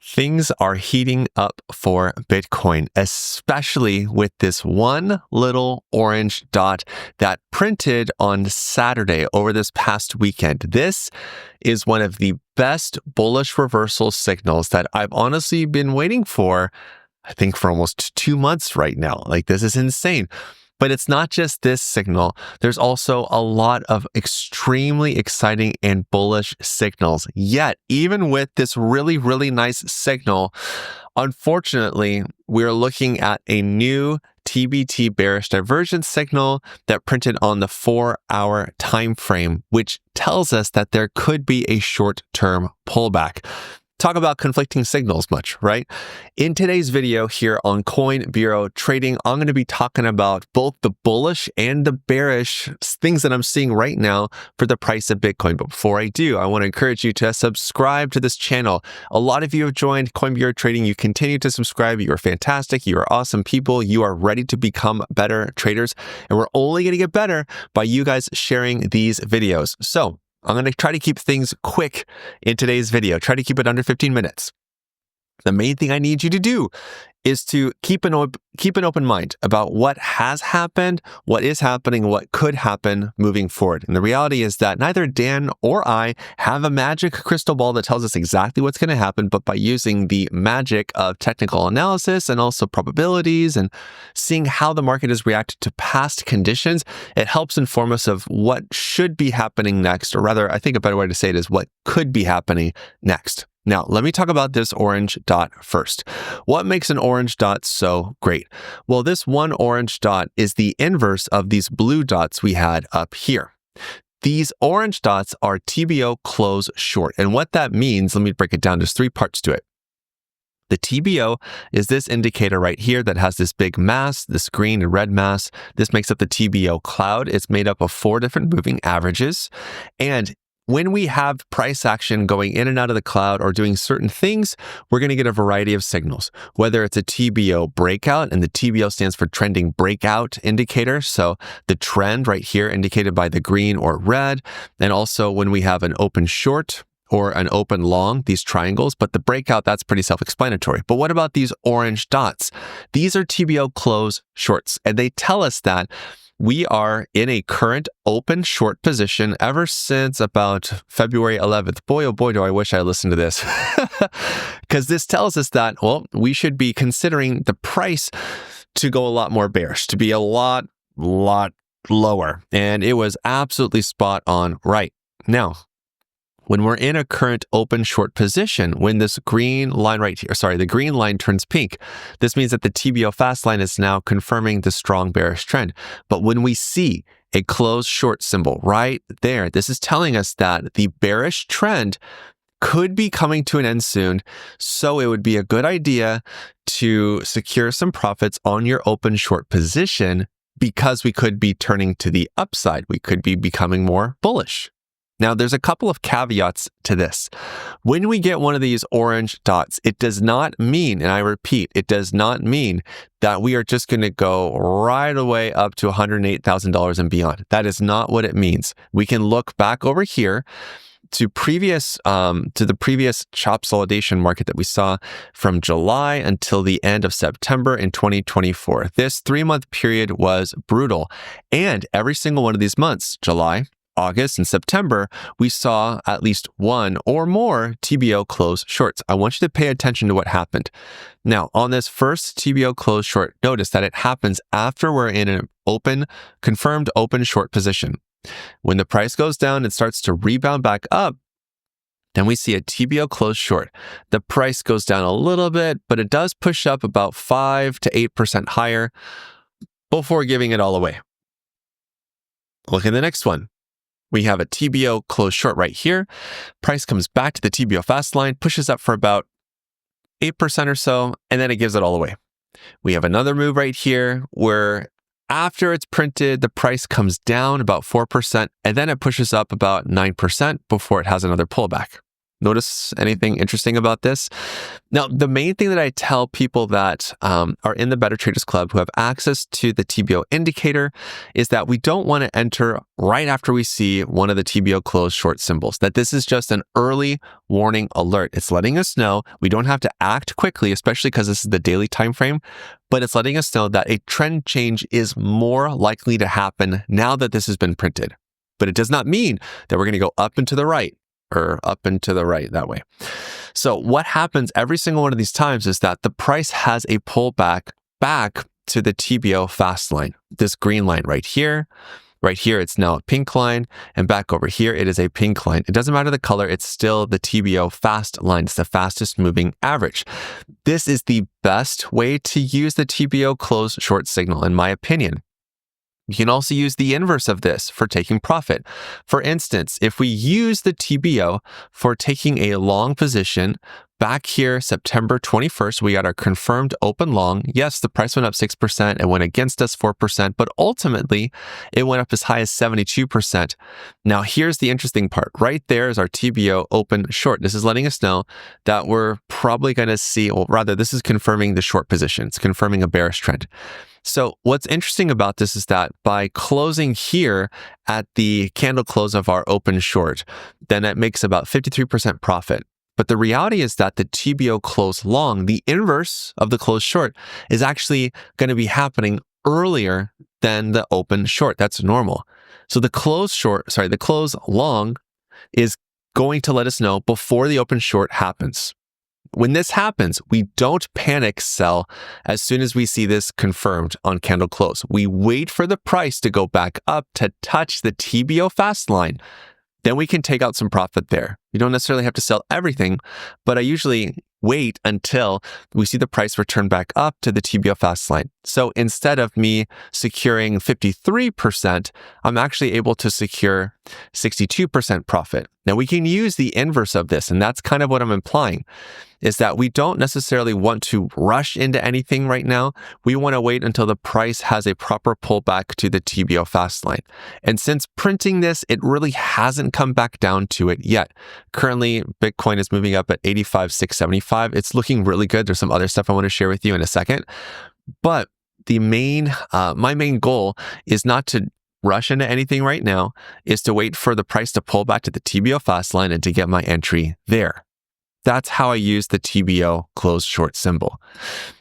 Things are heating up for Bitcoin, especially with this one little orange dot that printed on Saturday over this past weekend. This is one of the best bullish reversal signals that I've honestly been waiting for, I think for almost 2 months right now. Like, this is insane. But it's not just this signal. There's also a lot of extremely exciting and bullish signals. Yet, even with this really, really nice signal, unfortunately, we're looking at a new TBT bearish divergence signal that printed on the 4-hour time frame, which tells us that there could be a short-term pullback. Talk about conflicting signals much, right? In today's video here on Coin Bureau Trading, I'm going to be talking about both the bullish and the bearish things that I'm seeing right now for the price of Bitcoin. But before I do, I want to encourage you to subscribe to this channel. A lot of you have joined Coin Bureau Trading. You continue to subscribe. You are fantastic. You are awesome people. You are ready to become better traders. And we're only going to get better by you guys sharing these videos. So I'm going to try to keep things quick in today's video. Try to keep it under 15 minutes. The main thing I need you to do is to keep an open mind about what has happened, what is happening, what could happen moving forward. And the reality is that neither Dan or I have a magic crystal ball that tells us exactly what's going to happen, but by using the magic of technical analysis and also probabilities and seeing how the market has reacted to past conditions, it helps inform us of what should be happening next, or rather, I think a better way to say it is what could be happening next. Now, let me talk about this orange dot first. What makes an orange dot so great? Well, this one orange dot is the inverse of these blue dots we had up here. These orange dots are TBO Close short. And what that means, let me break it down. There's 3 parts to it. The TBO is this indicator right here that has this big mass, this green and red mass. This makes up the TBO Cloud. It's made up of 4 different moving averages. And when we have price action going in and out of the cloud or doing certain things, we're going to get a variety of signals, whether it's a TBO breakout, and the TBO stands for trending breakout indicator. So the trend right here indicated by the green or red, and also when we have an open short or an open long, these triangles, but the breakout, that's pretty self-explanatory. But what about these orange dots? These are TBO Close shorts, and they tell us that we are in a current open short position ever since about February 11th. Boy, oh boy, do I wish I listened to this. Because this tells us that, well, we should be considering the price to go a lot more bearish, to be a lot lower. And it was absolutely spot on right. Now, when we're in a current open short position, when this green line right here, the green line turns pink, this means that the TBO fast line is now confirming the strong bearish trend. But when we see a closed short symbol right there, this is telling us that the bearish trend could be coming to an end soon. So it would be a good idea to secure some profits on your open short position because we could be turning to the upside. We could be becoming more bullish. Now, there's a couple of caveats to this. When we get one of these orange dots, it does not mean, and I repeat, it does not mean that we are just going to go right away up to $108,000 and beyond. That is not what it means. We can look back over here to the previous chop consolidation market that we saw from July until the end of September in 2024. This 3-month period was brutal. And every single one of these months, July, August, and September, we saw at least one or more TBO Close shorts. I want you to pay attention to what happened. Now, on this first TBO Close short, notice that it happens after we're in an confirmed open short position. When the price goes down and starts to rebound back up, then we see a TBO Close short. The price goes down a little bit, but it does push up about 5 to 8% higher before giving it all away. Look at the next one. We have a TBO Close short right here. Price comes back to the TBO fast line, pushes up for about 8% or so, and then it gives it all away. We have another move right here where after it's printed, the price comes down about 4%, and then it pushes up about 9% before it has another pullback. Notice anything interesting about this? Now, the main thing that I tell people that are in the Better Traders Club who have access to the TBO indicator is that we don't want to enter right after we see one of the TBO Close short symbols, that this is just an early warning alert. It's letting us know we don't have to act quickly, especially because this is the daily time frame, but it's letting us know that a trend change is more likely to happen now that this has been printed. But it does not mean that we're going to go up and to the right, or up and to the right that way. So what happens every single one of these times is that the price has a pullback back to the TBO fast line, this green line right here. Right here, it's now a pink line, and back over here, it is a pink line. It doesn't matter the color, it's still the TBO fast line. It's the fastest moving average. This is the best way to use the TBO close short signal, in my opinion. You can also use the inverse of this for taking profit. For instance, if we use the TBO for taking a long position, back here, September 21st, we got our confirmed open long. Yes, the price went up 6%. It went against us 4%, but ultimately it went up as high as 72%. Now, here's the interesting part. Right there is our TBO open short. This is letting us know that we're probably going to see, or rather, this is confirming the short position. It's confirming a bearish trend. So what's interesting about this is that by closing here at the candle close of our open short, then it makes about 53% profit. But the reality is that the TBO close long, the inverse of the close short, is actually going to be happening earlier than the open short. That's normal. So the close long is going to let us know before the open short happens. When this happens, we don't panic sell as soon as we see this confirmed on candle close. We wait for the price to go back up to touch the TBO fast line. Then we can take out some profit there. You don't necessarily have to sell everything, but I usually wait until we see the price return back up to the TBO fast line. So instead of me securing 53%, I'm actually able to secure 62% profit. Now we can use the inverse of this, and that's kind of what I'm implying, is that we don't necessarily want to rush into anything right now. We want to wait until the price has a proper pullback to the TBO fast line. And since printing this, it really hasn't come back down to it yet. Currently, Bitcoin is moving up at 85,675. It's looking really good. There's some other stuff I want to share with you in a second. But my main goal is not to rush into anything right now, is to wait for the price to pull back to the TBO fast line and to get my entry there. That's how I use the TBO close short symbol.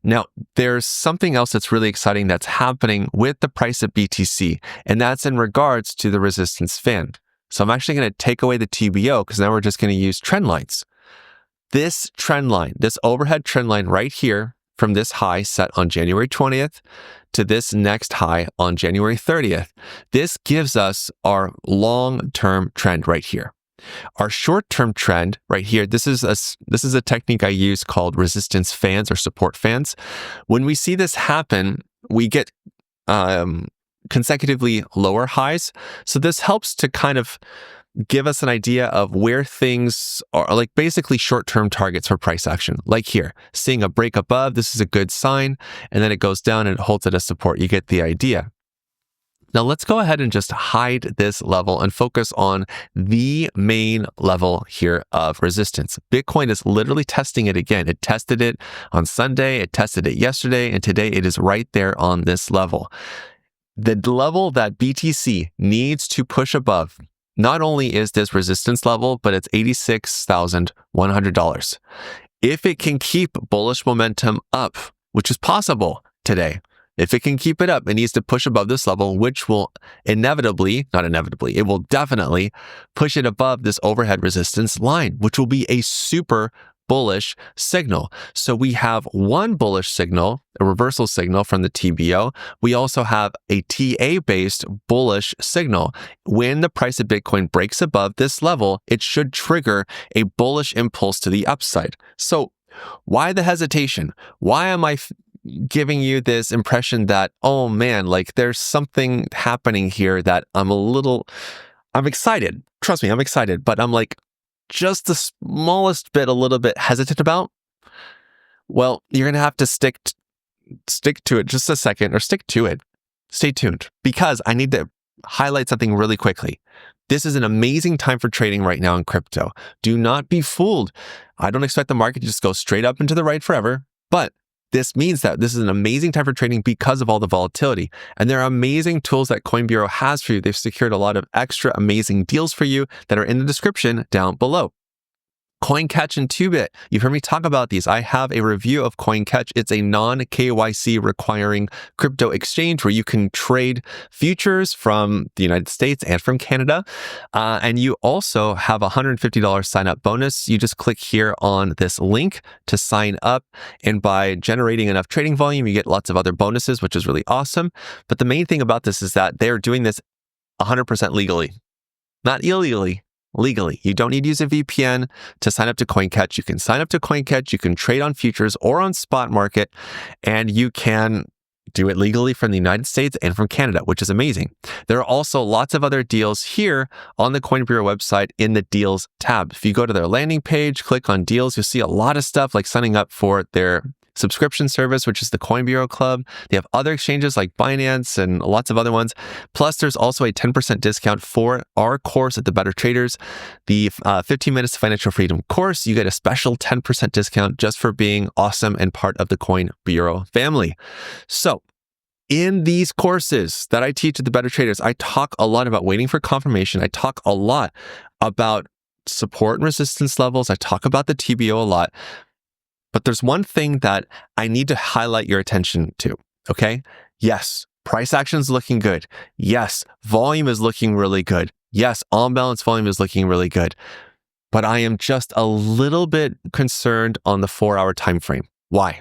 Now, there's something else that's really exciting that's happening with the price of BTC, and that's in regards to the resistance fan. So I'm actually going to take away the TBO because now we're just going to use trend lines. This trend line, this overhead trend line right here, from this high set on January 20th to this next high on January 30th, this gives us our long-term trend right here. Our short-term trend right here, this is a technique I use called resistance fans or support fans. When we see this happen, we get consecutively lower highs. So this helps to kind of give us an idea of where things are, like basically short-term targets for price action. Like here, seeing a break above, this is a good sign, and then it goes down and it holds at a support. You get the idea. Now let's go ahead and just hide this level and focus on the main level here of resistance. Bitcoin is literally testing it again. It tested it on Sunday, it tested it yesterday, and today it is right there on this level. The level that BTC needs to push above not only is this resistance level, but it's $86,100. If it can keep bullish momentum up, which is possible today, if it can keep it up, it needs to push above this level, which will it will definitely push it above this overhead resistance line, which will be a super bullish signal. So we have one bullish signal, a reversal signal from the TBO. We also have a TA-based bullish signal. When the price of Bitcoin breaks above this level, it should trigger a bullish impulse to the upside. So why the hesitation? Why am I giving you this impression that, oh man, like there's something happening here that I'm excited. Trust me, I'm excited, but I'm like, just the smallest bit, a little bit hesitant about? Well, you're going to have to stick to it just a second, or stick to it. Stay tuned, because I need to highlight something really quickly. This is an amazing time for trading right now in crypto. Do not be fooled. I don't expect the market to just go straight up and to the right forever, but this means that this is an amazing time for trading because of all the volatility. And there are amazing tools that Coin Bureau has for you. They've secured a lot of extra amazing deals for you that are in the description down below. CoinCatch and 2bit. You've heard me talk about these. I have a review of CoinCatch. It's a non-KYC requiring crypto exchange where you can trade futures from the United States and from Canada. And you also have a $150 sign-up bonus. You just click here on this link to sign up. And by generating enough trading volume, you get lots of other bonuses, which is really awesome. But the main thing about this is that they're doing this 100% legally, not illegally. Legally. You don't need to use a VPN to sign up to CoinCatch. You can sign up to CoinCatch, you can trade on futures or on spot market, and you can do it legally from the United States and from Canada, which is amazing. There are also lots of other deals here on the Coin Bureau website in the Deals tab. If you go to their landing page, click on Deals, you'll see a lot of stuff like signing up for their subscription service, which is the Coin Bureau Club. They have other exchanges like Binance and lots of other ones. Plus, there's also a 10% discount for our course at the Better Traders. The 15 Minutes to Financial Freedom course, you get a special 10% discount just for being awesome and part of the Coin Bureau family. So, in these courses that I teach at the Better Traders, I talk a lot about waiting for confirmation. I talk a lot about support and resistance levels. I talk about the TBO a lot. But there's one thing that I need to highlight your attention to, okay? Yes, price action is looking good. Yes, volume is looking really good. Yes, on-balance volume is looking really good. But I am just a little bit concerned on the 4-hour time frame. Why?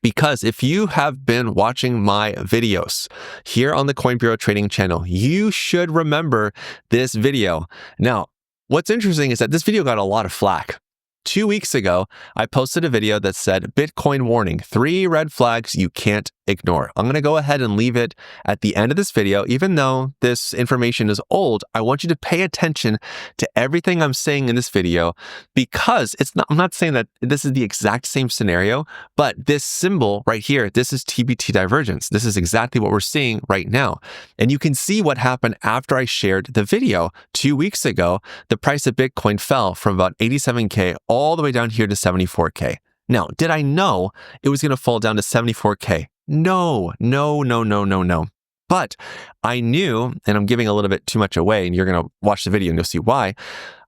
Because if you have been watching my videos here on the Coin Bureau Trading channel, you should remember this video. Now, what's interesting is that this video got a lot of flack. 2 weeks ago, I posted a video that said, Bitcoin warning, 3 red flags you can't ignore. I'm going to go ahead and leave it at the end of this video. Even though this information is old, I want you to pay attention to everything I'm saying in this video because I'm not saying that this is the exact same scenario, but this symbol right here, this is TBT divergence. This is exactly what we're seeing right now. And you can see what happened after I shared the video 2 weeks ago. The price of Bitcoin fell from about 87K all the way down here to 74K. Now, did I know it was going to fall down to 74K? No. But I knew, and I'm giving a little bit too much away, and you're going to watch the video and you'll see why.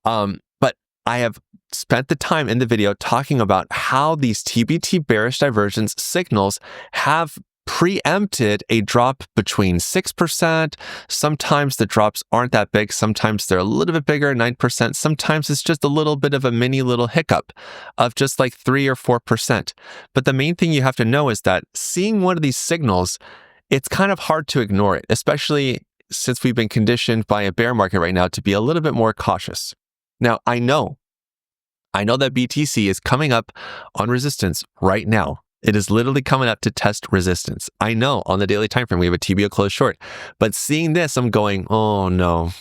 But I have spent the time in the video talking about how these TBT bearish divergence signals have preempted a drop between 6%. Sometimes the drops aren't that big. Sometimes they're a little bit bigger, 9%. Sometimes it's just a little bit of a mini little hiccup of just like 3 or 4%. But the main thing you have to know is that seeing one of these signals, it's kind of hard to ignore it, especially since we've been conditioned by a bear market right now to be a little bit more cautious. Now, I know that BTC is coming up on resistance right now. It is literally coming up to test resistance. I know on the daily time frame we have a TBO Close short, but seeing this, I'm going, oh no.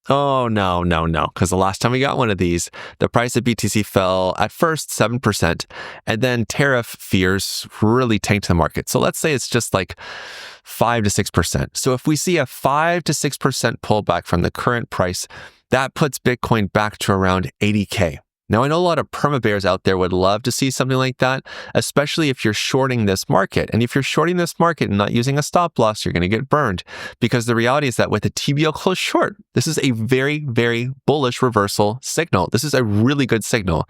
Because the last time we got one of these, the price of BTC fell at first 7%, and then tariff fears really tanked the market. So let's say it's just like 5 to 6%. So if we see a 5 to 6% pullback from the current price, that puts Bitcoin back to around 80K. Now, I know a lot of perma bears out there would love to see something like that, especially if you're shorting this market. And if you're shorting this market and not using a stop loss, you're going to get burned because the reality is that with a TBO Close short, this is a very, very bullish reversal signal. This is a really good signal.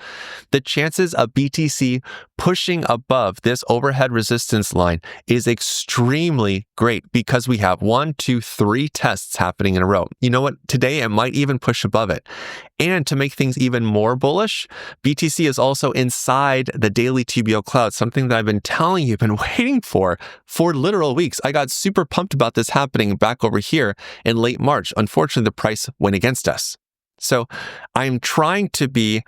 The chances of BTC pushing above this overhead resistance line is extremely great because we have 1, 2, 3 tests happening in a row. You know what? Today, it might even push above it. And to make things even more bullish, BTC is also inside the daily TBO Cloud, something that I've been telling you, been waiting for literal weeks. I got super pumped about this happening back over here in late March. Unfortunately, the price went against us. So I'm trying to be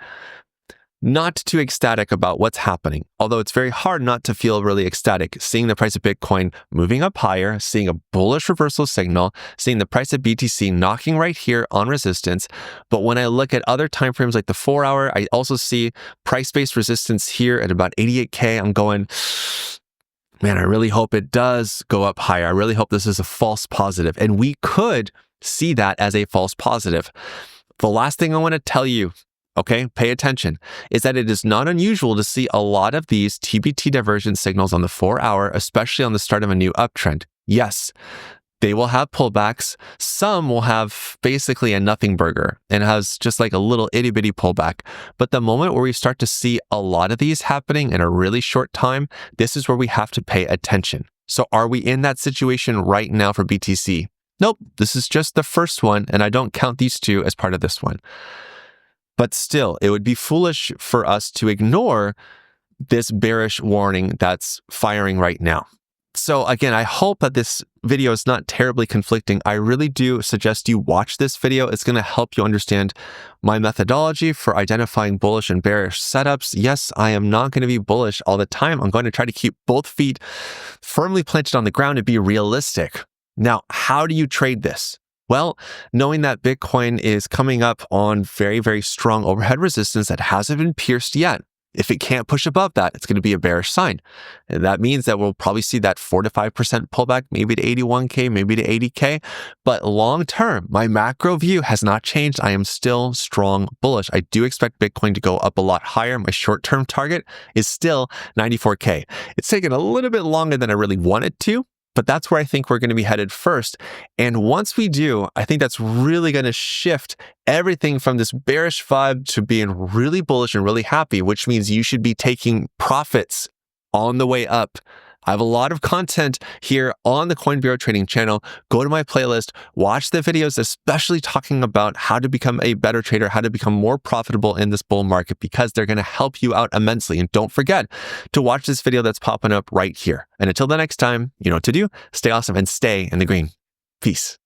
not too ecstatic about what's happening, although it's very hard not to feel really ecstatic, seeing the price of Bitcoin moving up higher, seeing a bullish reversal signal, seeing the price of BTC knocking right here on resistance. But when I look at other timeframes like the 4-hour, I also see price-based resistance here at about 88K. I'm going, man, I really hope it does go up higher. I really hope this is a false positive. And we could see that as a false positive. The last thing I want to tell you, okay, pay attention, is that it is not unusual to see a lot of these TBT divergence signals on the 4-hour, especially on the start of a new uptrend. Yes, they will have pullbacks. Some will have basically a nothing burger and has just like a little itty bitty pullback. But the moment where we start to see a lot of these happening in a really short time, this is where we have to pay attention. So are we in that situation right now for BTC? Nope, this is just the first one, and I don't count these two as part of this one. But still, it would be foolish for us to ignore this bearish warning that's firing right now. So again, I hope that this video is not terribly conflicting. I really do suggest you watch this video. It's going to help you understand my methodology for identifying bullish and bearish setups. Yes, I am not going to be bullish all the time. I'm going to try to keep both feet firmly planted on the ground and be realistic. Now, how do you trade this? Well, knowing that Bitcoin is coming up on very, very strong overhead resistance that hasn't been pierced yet. If it can't push above that, it's going to be a bearish sign. And that means that we'll probably see that 4 to 5% pullback, maybe to 81K, maybe to 80K. But long term, my macro view has not changed. I am still strong bullish. I do expect Bitcoin to go up a lot higher. My short-term target is still 94K. It's taken a little bit longer than I really wanted to, but that's where I think we're going to be headed first. And once we do, I think that's really going to shift everything from this bearish vibe to being really bullish and really happy, which means you should be taking profits on the way up. I have a lot of content here on the Coin Bureau Trading channel. Go to my playlist, watch the videos, especially talking about how to become a better trader, how to become more profitable in this bull market, because they're going to help you out immensely. And don't forget to watch this video that's popping up right here. And until the next time, you know what to do. Stay awesome and stay in the green. Peace.